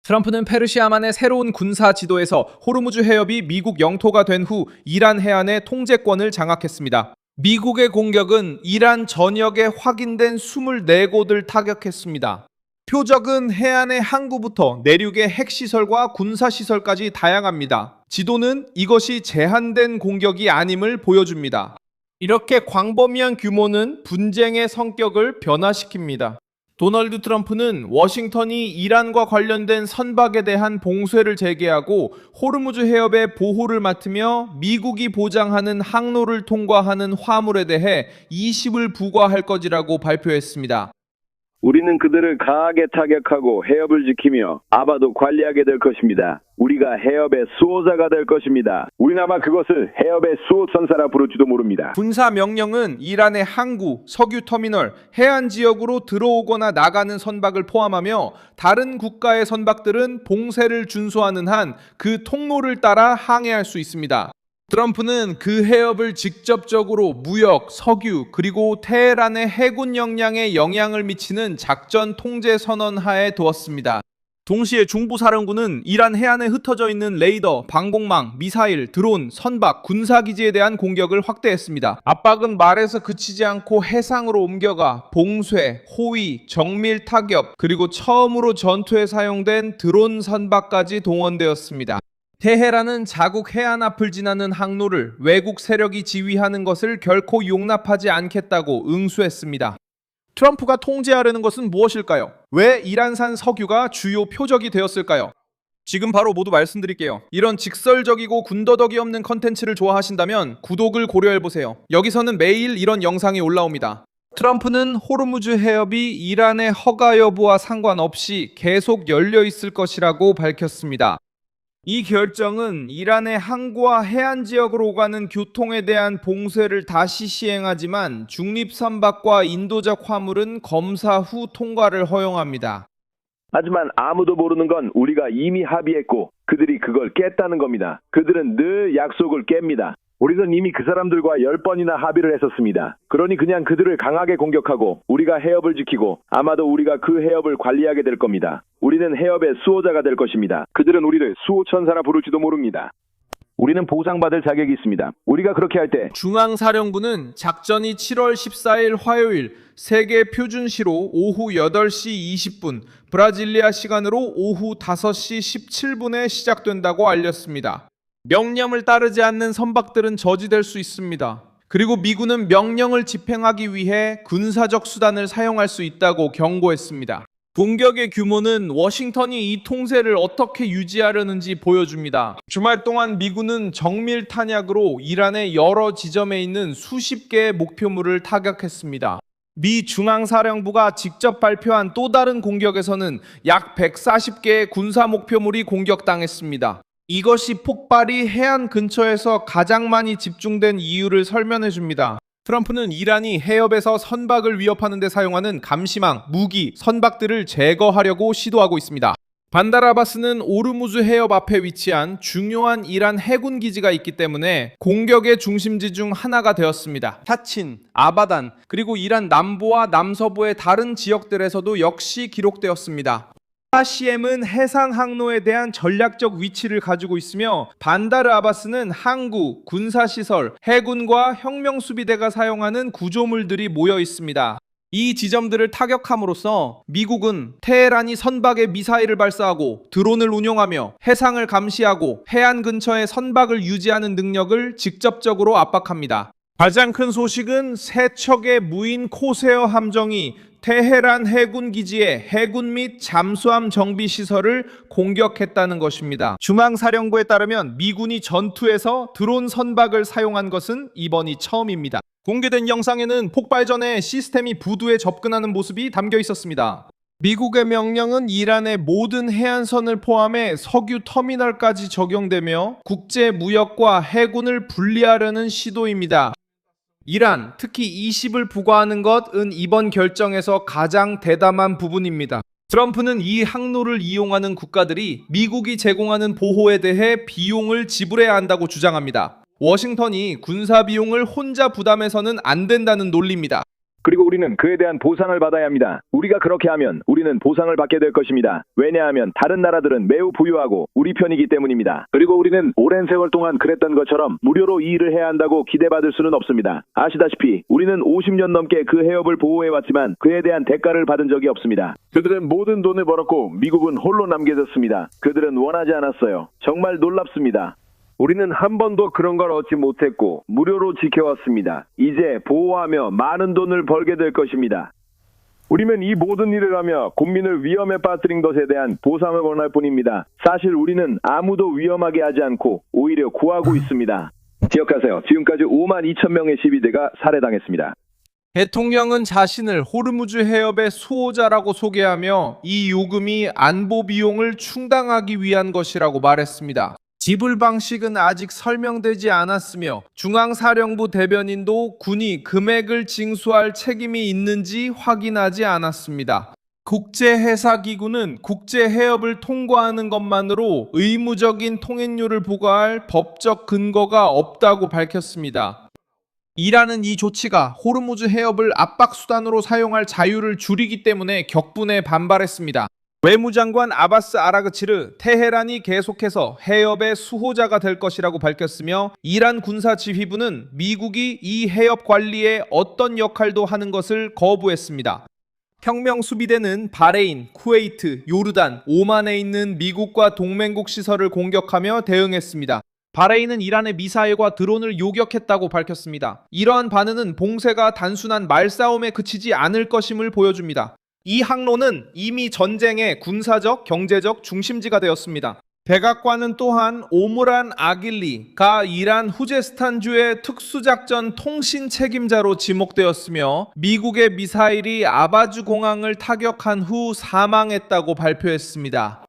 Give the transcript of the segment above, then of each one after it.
트럼프는 페르시아만의 새로운 군사 지도에서 호르무즈 해협이 미국 영토가 된 후 이란 해안의 통제권을 장악했습니다. 미국의 공격은 이란 전역에 확인된 24곳을 타격했습니다. 표적은 해안의 항구부터 내륙의 핵시설과 군사시설까지 다양합니다. 지도는 이것이 제한된 공격이 아님을 보여줍니다. 이렇게 광범위한 규모는 분쟁의 성격을 변화시킵니다. 도널드 트럼프는 워싱턴이 이란과 관련된 선박에 대한 봉쇄를 재개하고 호르무즈 해협의 보호를 맡으며 미국이 보장하는 항로를 통과하는 화물에 대해 20을 부과할 것이라고 발표했습니다. 우리는 그들을 강하게 타격하고 해협을 지키며 아마도 관리하게 될 것입니다. 우리가 해협의 수호자가 될 것입니다. 우리는 아마 그것을 해협의 수호천사라 부를지도 모릅니다. 군사 명령은 이란의 항구, 석유 터미널, 해안 지역으로 들어오거나 나가는 선박을 포함하며 다른 국가의 선박들은 봉쇄를 준수하는 한 그 통로를 따라 항해할 수 있습니다. 트럼프는 그 해협을 직접적으로 무역, 석유, 그리고 테헤란의 해군 역량에 영향을 미치는 작전 통제 선언 하에 두었습니다. 동시에 중부사령부는 이란 해안에 흩어져 있는 레이더, 방공망, 미사일, 드론, 선박, 군사기지에 대한 공격을 확대했습니다. 압박은 말에서 그치지 않고 해상으로 옮겨가 봉쇄, 호위, 정밀 타격, 그리고 처음으로 전투에 사용된 드론 선박까지 동원되었습니다. 테헤란은 자국 해안 앞을 지나는 항로를 외국 세력이 지휘하는 것을 결코 용납하지 않겠다고 응수했습니다. 트럼프가 통제하려는 것은 무엇일까요? 왜 이란산 석유가 주요 표적이 되었을까요? 지금 바로 모두 말씀드릴게요. 이런 직설적이고 군더더기 없는 컨텐츠를 좋아하신다면 구독을 고려해보세요. 여기서는 매일 이런 영상이 올라옵니다. 트럼프는 호르무즈 해협이 이란의 허가 여부와 상관없이 계속 열려 있을 것이라고 밝혔습니다. 이 결정은 이란의 항구와 해안 지역으로 오가는 교통에 대한 봉쇄를 다시 시행하지만 중립선박과 인도적 화물은 검사 후 통과를 허용합니다. 하지만 아무도 모르는 건 우리가 이미 합의했고 그들이 그걸 깼다는 겁니다. 그들은 늘 약속을 깹니다. 우리는 이미 그 사람들과 10번이나 합의를 했었습니다. 그러니 그냥 그들을 강하게 공격하고 우리가 해협을 지키고 아마도 우리가 그 해협을 관리하게 될 겁니다. 우리는 해협의 수호자가 될 것입니다. 그들은 우리를 수호천사라 부를지도 모릅니다. 우리는 보상받을 자격이 있습니다. 우리가 그렇게 할 때 중앙사령부는 작전이 7월 14일 화요일 세계 표준시로 오후 8시 20분, 브라질리아 시간으로 오후 5시 17분에 시작된다고 알렸습니다. 명령을 따르지 않는 선박들은 저지될 수 있습니다. 그리고 미군은 명령을 집행하기 위해 군사적 수단을 사용할 수 있다고 경고했습니다. 공격의 규모는 워싱턴이 이 통제를 어떻게 유지하려는지 보여줍니다. 주말 동안 미군은 정밀 탄약으로 이란의 여러 지점에 있는 수십 개의 목표물을 타격했습니다. 미 중앙사령부가 직접 발표한 또 다른 공격에서는 약 140개의 군사 목표물이 공격당했습니다. 이것이 폭발이 해안 근처에서 가장 많이 집중된 이유를 설명해 줍니다. 트럼프는 이란이 해협에서 선박을 위협하는 데 사용하는 감시망, 무기, 선박들을 제거하려고 시도하고 있습니다. 반달 아바스는 오르무즈 해협 앞에 위치한 중요한 이란 해군 기지가 있기 때문에 공격의 중심지 중 하나가 되었습니다. 타친, 아바단, 그리고 이란 남부와 남서부의 다른 지역들에서도 역시 기록되었습니다. 하시엠은 해상 항로에 대한 전략적 위치를 가지고 있으며 반다르 아바스는 항구, 군사시설, 해군과 혁명수비대가 사용하는 구조물들이 모여 있습니다. 이 지점들을 타격함으로써 미국은 테헤란이 선박에 미사일을 발사하고 드론을 운용하며 해상을 감시하고 해안 근처의 선박을 유지하는 능력을 직접적으로 압박합니다. 가장 큰 소식은 세 척의 무인 코세어 함정이 테헤란 해군 기지의 해군 및 잠수함 정비 시설을 공격했다는 것입니다. 중앙사령부에 따르면 미군이 전투에서 드론 선박을 사용한 것은 이번이 처음입니다. 공개된 영상에는 폭발 전에 시스템이 부두에 접근하는 모습이 담겨 있었습니다. 미국의 명령은 이란의 모든 해안선을 포함해 석유 터미널까지 적용되며 국제 무역과 해군을 분리하려는 시도입니다. 이란, 특히 20을 부과하는 것은 이번 결정에서 가장 대담한 부분입니다. 트럼프는 이 항로를 이용하는 국가들이 미국이 제공하는 보호에 대해 비용을 지불해야 한다고 주장합니다. 워싱턴이 군사 비용을 혼자 부담해서는 안 된다는 논리입니다. 그리고 우리는 그에 대한 보상을 받아야 합니다. 우리가 그렇게 하면 우리는 보상을 받게 될 것입니다. 왜냐하면 다른 나라들은 매우 부유하고 우리 편이기 때문입니다. 그리고 우리는 오랜 세월 동안 그랬던 것처럼 무료로 이 일을 해야 한다고 기대받을 수는 없습니다. 아시다시피 우리는 50년 넘게 그 해협을 보호해왔지만 그에 대한 대가를 받은 적이 없습니다. 그들은 모든 돈을 벌었고 미국은 홀로 남겨졌습니다. 그들은 원하지 않았어요. 정말 놀랍습니다. 우리는 한 번도 그런 걸 얻지 못했고 무료로 지켜왔습니다. 이제 보호하며 많은 돈을 벌게 될 것입니다. 우리는 이 모든 일을 하며 국민을 위험에 빠뜨린 것에 대한 보상을 원할 뿐입니다. 사실 우리는 아무도 위험하게 하지 않고 오히려 구하고 있습니다. 기억하세요. 지금까지 5만 2천 명의 시위대가 살해당했습니다. 대통령은 자신을 호르무즈 해협의 수호자라고 소개하며 이 요금이 안보 비용을 충당하기 위한 것이라고 말했습니다. 지불 방식은 아직 설명되지 않았으며 중앙사령부 대변인도 군이 금액을 징수할 책임이 있는지 확인하지 않았습니다. 국제해사기구는 국제해협을 통과하는 것만으로 의무적인 통행료를 부과할 법적 근거가 없다고 밝혔습니다. 이라는 이 조치가 호르무즈 해협을 압박수단으로 사용할 자유를 줄이기 때문에 격분에 반발했습니다. 외무장관 아바스 아라그치르, 테헤란이 계속해서 해협의 수호자가 될 것이라고 밝혔으며 이란 군사지휘부는 미국이 이 해협 관리에 어떤 역할도 하는 것을 거부했습니다. 혁명수비대는 바레인, 쿠웨이트, 요르단, 오만에 있는 미국과 동맹국 시설을 공격하며 대응했습니다. 바레인은 이란의 미사일과 드론을 요격했다고 밝혔습니다. 이러한 반응은 봉쇄가 단순한 말싸움에 그치지 않을 것임을 보여줍니다. 이 항로는 이미 전쟁의 군사적, 경제적 중심지가 되었습니다. 백악관은 또한 오므란 아길리가 이란 후제스탄주의 특수작전 통신 책임자로 지목되었으며 미국의 미사일이 아바주 공항을 타격한 후 사망했다고 발표했습니다.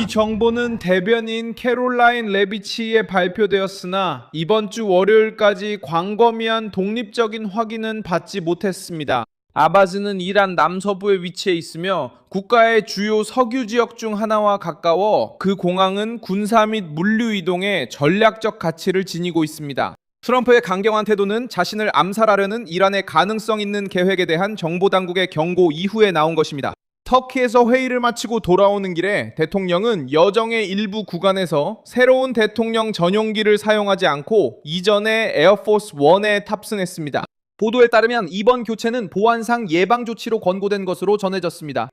이 정보는 대변인 캐롤라인 레비치에 발표되었으나 이번 주 월요일까지 광범위한 독립적인 확인은 받지 못했습니다. 아바즈는 이란 남서부에 위치해 있으며 국가의 주요 석유 지역 중 하나와 가까워 그 공항은 군사 및 물류 이동에 전략적 가치를 지니고 있습니다. 트럼프의 강경한 태도는 자신을 암살하려는 이란의 가능성 있는 계획에 대한 정보당국의 경고 이후에 나온 것입니다. 터키에서 회의를 마치고 돌아오는 길에 대통령은 여정의 일부 구간에서 새로운 대통령 전용기를 사용하지 않고 이전의 에어포스 1에 탑승했습니다. 보도에 따르면 이번 교체는 보안상 예방 조치로 권고된 것으로 전해졌습니다.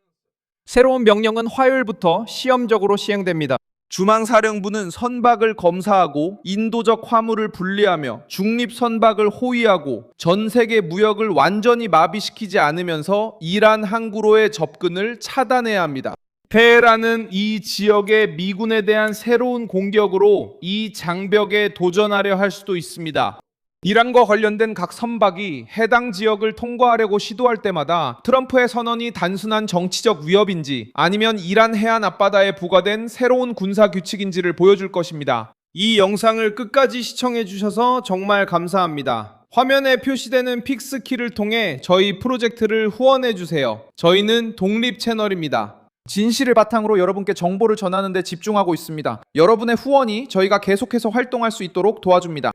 새로운 명령은 화요일부터 시험적으로 시행됩니다. 중앙사령부는 선박을 검사하고 인도적 화물을 분리하며 중립선박을 호위하고 전 세계 무역을 완전히 마비시키지 않으면서 이란 항구로의 접근을 차단해야 합니다. 테헤란은 이 지역의 미군에 대한 새로운 공격으로 이 장벽에 도전하려 할 수도 있습니다. 이란과 관련된 각 선박이 해당 지역을 통과하려고 시도할 때마다 트럼프의 선언이 단순한 정치적 위협인지 아니면 이란 해안 앞바다에 부과된 새로운 군사 규칙인지를 보여줄 것입니다. 이 영상을 끝까지 시청해 주셔서 정말 감사합니다. 화면에 표시되는 픽스키를 통해 저희 프로젝트를 후원해 주세요. 저희는 독립 채널입니다. 진실을 바탕으로 여러분께 정보를 전하는 데 집중하고 있습니다. 여러분의 후원이 저희가 계속해서 활동할 수 있도록 도와줍니다.